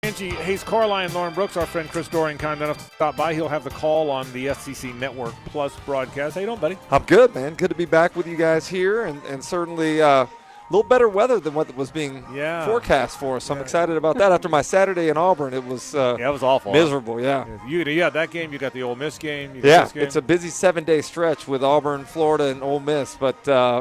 Angie Hayes Carline, Lauren Brooks, our friend Chris Doering, kind enough to stop by. He'll have the call on the SEC Network Plus broadcast. How you doing, buddy? I'm good, man. Good to be back with you guys here, and certainly a little better weather than what was being forecast for us. So I'm excited about that. After my Saturday in Auburn, it was it was awful. Miserable, yeah. You got that game. You got the Ole Miss game. It's a busy 7-day stretch with Auburn, Florida, and Ole Miss. But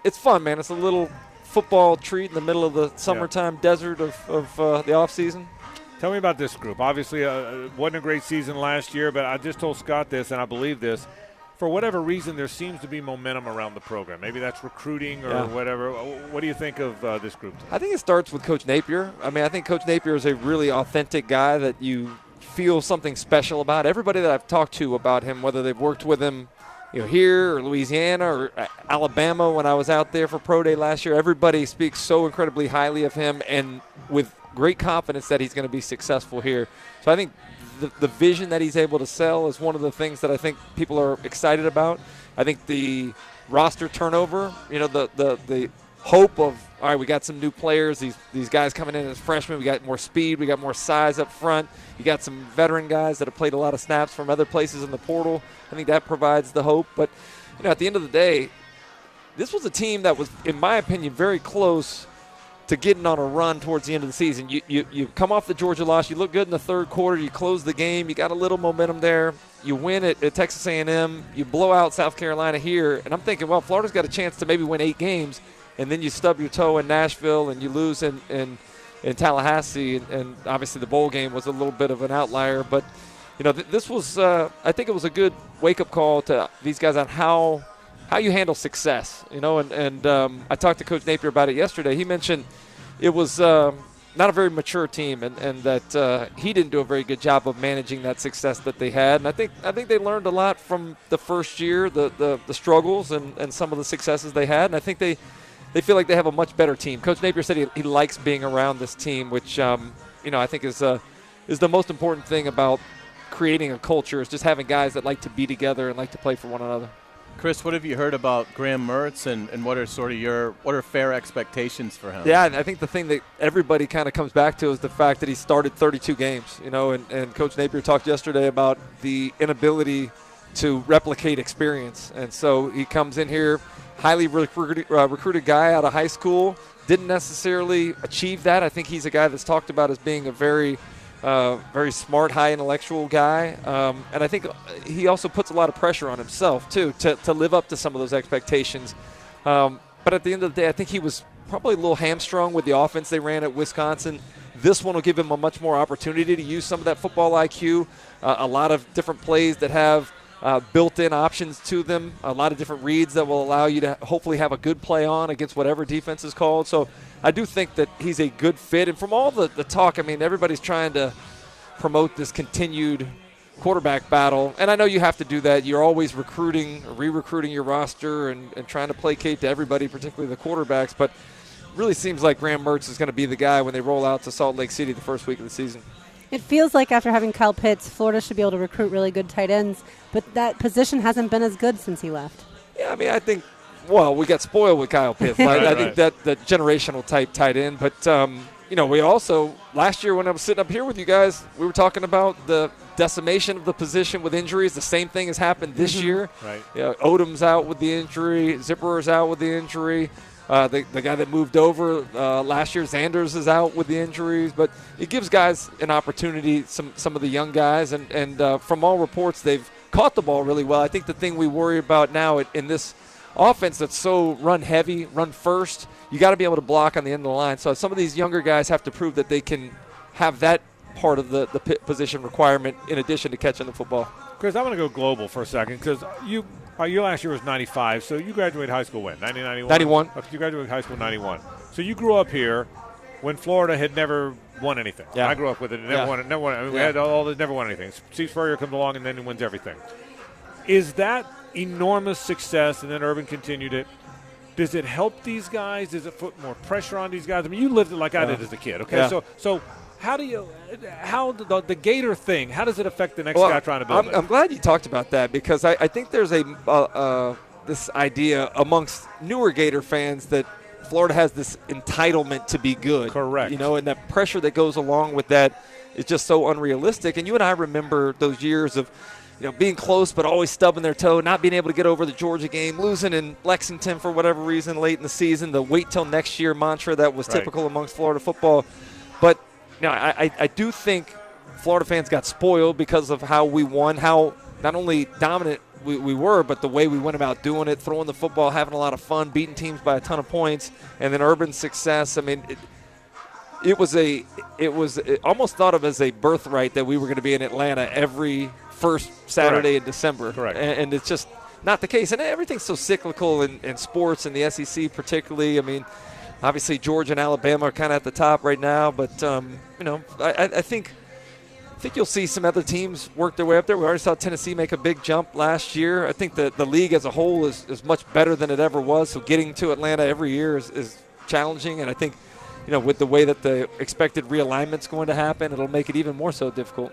it's fun, man. It's a little football treat in the middle of the summertime desert of the offseason. Tell me about this group. Obviously, wasn't a great season last year, but I just told Scott this, and I believe this. For whatever reason, there seems to be momentum around the program. Maybe that's recruiting or whatever. What do you think of this group? I think it starts with Coach Napier. I mean, I think Coach Napier is a really authentic guy that you feel something special about. Everybody that I've talked to about him, whether they've worked with him here or Louisiana or Alabama when I was out there for Pro Day last year, everybody speaks so incredibly highly of him and with great confidence that he's going to be successful here. So I think the vision that he's able to sell is one of the things that I think people are excited about. I think the roster turnover, the hope of, all right, we got some new players, these guys coming in as freshmen, we got more speed, we got more size up front, you got some veteran guys that have played a lot of snaps from other places in the portal. I think that provides the hope. But, at the end of the day, this was a team that was, in my opinion, very close to getting on a run towards the end of the season. You come off the Georgia loss, you look good in the third quarter, you close the game, you got a little momentum there, you win at Texas A&M, you blow out South Carolina here, and I'm thinking, well, Florida's got a chance to maybe win 8 games, and then you stub your toe in Nashville and you lose in Tallahassee, and obviously the bowl game was a little bit of an outlier, but this was I think it was a good wake-up call to these guys on how you handle success, and I talked to Coach Napier about it yesterday. He mentioned it was not a very mature team, and that he didn't do a very good job of managing that success that they had. And I think they learned a lot from the first year, the struggles and some of the successes they had. And I think they feel like they have a much better team. Coach Napier said he likes being around this team, which I think is the most important thing about creating a culture, is just having guys that like to be together and like to play for one another. Chris, what have you heard about Graham Mertz, and what are fair expectations for him? Yeah, I think the thing that everybody kind of comes back to is the fact that he started 32 games, and Coach Napier talked yesterday about the inability to replicate experience. And so he comes in here, highly recruited guy out of high school, didn't necessarily achieve that. I think he's a guy that's talked about as being a very smart, high intellectual guy. And I think he also puts a lot of pressure on himself, too, to live up to some of those expectations. But at the end of the day, I think he was probably a little hamstrung with the offense they ran at Wisconsin. This one will give him a much more opportunity to use some of that football IQ, a lot of different plays that have built-in options to them, a lot of different reads that will allow you to hopefully have a good play on against whatever defense is called. So I do think that he's a good fit. And from all the talk, I mean, everybody's trying to promote this continued quarterback battle. And I know you have to do that. You're always recruiting, re-recruiting your roster and trying to placate to everybody, particularly the quarterbacks. But it really seems like Graham Mertz is going to be the guy when they roll out to Salt Lake City the first week of the season. It feels like after having Kyle Pitts, Florida should be able to recruit really good tight ends, but that position hasn't been as good since he left. Yeah, I mean, I think, we got spoiled with Kyle Pitts. I think that generational type tight end. But, we also, last year when I was sitting up here with you guys, we were talking about the decimation of the position with injuries. The same thing has happened this year. Right. Odom's out with the injury. Zipperer's out with the injury. The guy that moved over last year, Xanders, is out with the injuries. But it gives guys an opportunity, some of the young guys. And from all reports, they've caught the ball really well. I think the thing we worry about now in this offense that's so run-heavy, run first, you got to be able to block on the end of the line. So some of these younger guys have to prove that they can have that part of the position requirement in addition to catching the football. Chris, I want to go global for a second because your last year was 95, so you graduated high school when? 1991? 91. Okay, you graduated high school in 91. So you grew up here when Florida had never won anything. Yeah. I grew up with it. Never won. I mean, we had never won anything. Steve Spurrier comes along and then he wins everything. Is that enormous success, and then Urban continued it? Does it help these guys? Does it put more pressure on these guys? I mean, you lived it like I did as a kid, okay? Yeah. So how the Gator thing, how does it affect the next guy trying to build it? I'm glad you talked about that because I think there's this idea amongst newer Gator fans that Florida has this entitlement to be good. Correct. And that pressure that goes along with that. is just so unrealistic. And you and I remember those years of, being close but always stubbing their toe, not being able to get over the Georgia game, losing in Lexington for whatever reason late in the season, the wait till next year mantra that was typical amongst Florida football. But I do think Florida fans got spoiled because of how we won, how not only dominant we were, but the way we went about doing it, throwing the football, having a lot of fun, beating teams by a ton of points, and then Urban's success. I mean, it was almost thought of as a birthright that we were going to be in Atlanta every first Saturday in December. Correct. And it's just not the case. And everything's so cyclical in sports and the SEC particularly. I mean, obviously Georgia and Alabama are kind of at the top right now, but I think you'll see some other teams work their way up there. We already saw Tennessee make a big jump last year. I think that the league as a whole is much better than it ever was. So getting to Atlanta every year is challenging, and I think with the way that the expected realignment's going to happen, it'll make it even more so difficult.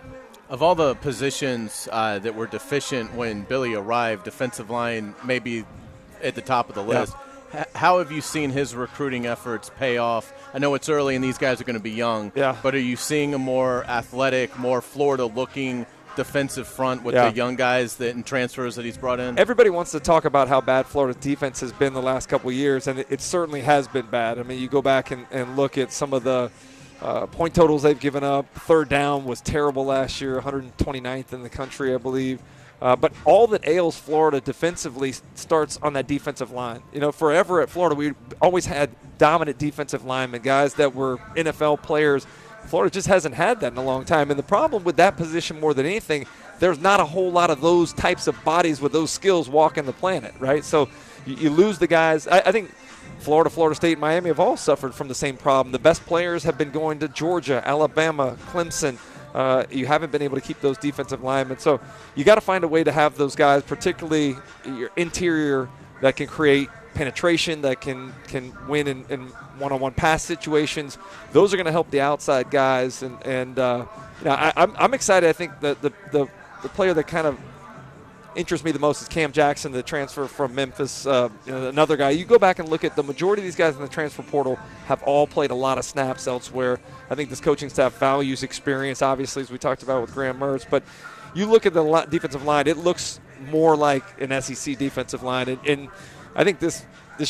Of all the positions that were deficient when Billy arrived, defensive line may be at the top of the list. Yeah. How have you seen his recruiting efforts pay off? I know it's early and these guys are going to be young, but are you seeing a more athletic, more Florida-looking defensive front with the young guys and transfers that he's brought in? Everybody wants to talk about how bad Florida's defense has been the last couple of years, and it certainly has been bad. I mean, you go back and look at some of the point totals they've given up. Third down was terrible last year, 129th in the country, I believe. But all that ails Florida defensively starts on that defensive line. Forever at Florida, we always had dominant defensive linemen, guys that were NFL players. Florida just hasn't had that in a long time. And the problem with that position more than anything, there's not a whole lot of those types of bodies with those skills walking the planet, right? So you lose the guys. I think Florida State, Miami have all suffered from the same problem. The best players have been going to Georgia, Alabama, Clemson. You haven't been able to keep those defensive linemen. So you got to find a way to have those guys, particularly your interior, that can create penetration, that can win in one-on-one pass situations. Those are going to help the outside guys. And I'm excited. I think the player that kind of interests me the most is Cam Jackson, the transfer from Memphis. Another guy. You go back and look at the majority of these guys in the transfer portal have all played a lot of snaps elsewhere. I think this coaching staff values experience, obviously, as we talked about with Graham Mertz. But you look at the defensive line, it looks more like an SEC defensive line. And I think this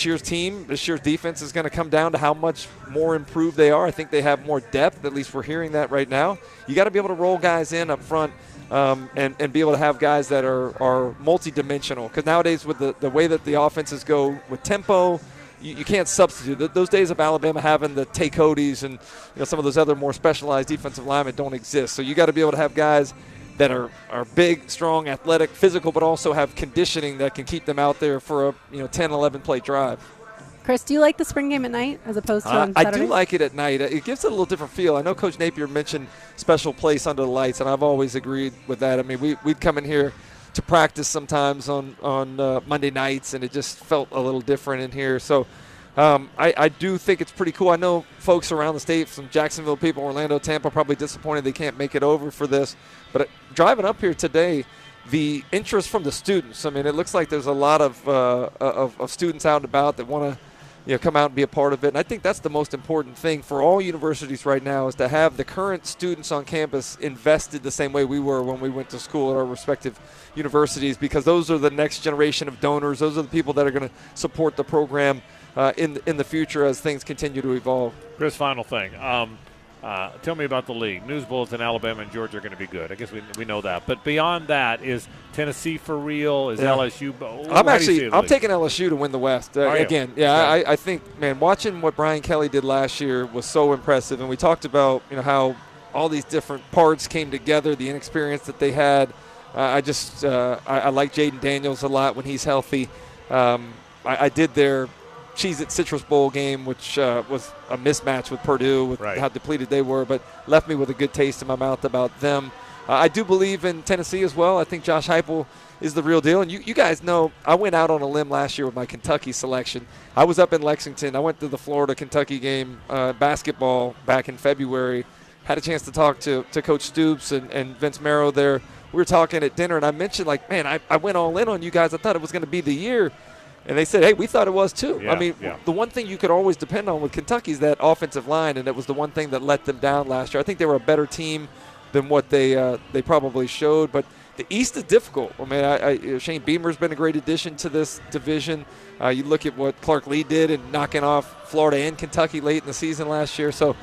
year's defense is going to come down to how much more improved they are. I think they have more depth. At least we're hearing that right now. You got to be able to roll guys in up front. And be able to have guys that are multidimensional. Because nowadays with the way that the offenses go with tempo, you can't substitute. Those days of Alabama having the Tay Codys and some of those other more specialized defensive linemen don't exist. So you got to be able to have guys that are big, strong, athletic, physical, but also have conditioning that can keep them out there for a 10, 11 play drive. Chris, do you like the spring game at night as opposed to on Saturday? I do like it at night. It gives it a little different feel. I know Coach Napier mentioned special place under the lights, and I've always agreed with that. I mean, we'd come in here to practice sometimes on Monday nights, and it just felt a little different in here. So I do think it's pretty cool. I know folks around the state, some Jacksonville people, Orlando, Tampa, probably disappointed they can't make it over for this. But driving up here today, the interest from the students, I mean, it looks like there's a lot of students out and about that want to come out and be a part of it. And I think that's the most important thing for all universities right now is to have the current students on campus invested the same way we were when we went to school at our respective universities, because those are the next generation of donors. Those are the people that are going to support the program in the future as things continue to evolve. Chris, final thing. Tell me about the league. News Bulletin, Alabama and Georgia are going to be good. I guess we know that. But beyond that, is Tennessee for real? Is LSU? I'm taking LSU to win the West. Again, I think, man, watching what Brian Kelly did last year was so impressive. And we talked about how all these different parts came together, the inexperience that they had. I like Jaden Daniels a lot when he's healthy. I did their Cheez-It Citrus Bowl game, which was a mismatch with Purdue with how depleted they were, but left me with a good taste in my mouth about them. I do believe in Tennessee as well. I think Josh Heupel is the real deal. And you guys know I went out on a limb last year with my Kentucky selection. I was up in Lexington. I went to the Florida-Kentucky game, basketball, back in February. Had a chance to talk to Coach Stoops and Vince Marrow there. We were talking at dinner, and I mentioned, I went all in on you guys. I thought it was going to be the year. And they said, hey, we thought it was too. The one thing you could always depend on with Kentucky is that offensive line, and it was the one thing that let them down last year. I think they were a better team than what they probably showed. But the East is difficult. I mean, Shane Beamer's been a great addition to this division. You look at what Clark Lee did in knocking off Florida and Kentucky late in the season last year. So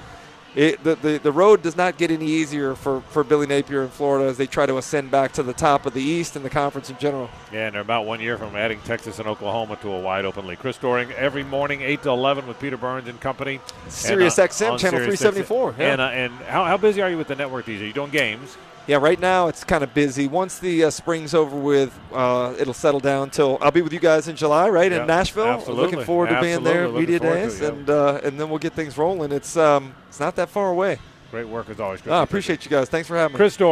the road does not get any easier for Billy Napier in Florida as they try to ascend back to the top of the East and the conference in general. Yeah, and they're about 1 year from adding Texas and Oklahoma to a wide open league. Chris Doering every morning, 8 to 11 with Peter Burns and company. Sirius XM, channel Sirius 374. Yeah. And how busy are you with the network these days? Are you doing games? Yeah, right now it's kind of busy. Once the spring's over with, it'll settle down till I'll be with you guys in July, right, in Nashville. Absolutely. Looking forward to being there, media days, and then we'll get things rolling. It's not that far away. Great work as always, Chris. I appreciate you guys. Thanks for having me. Chris Doering.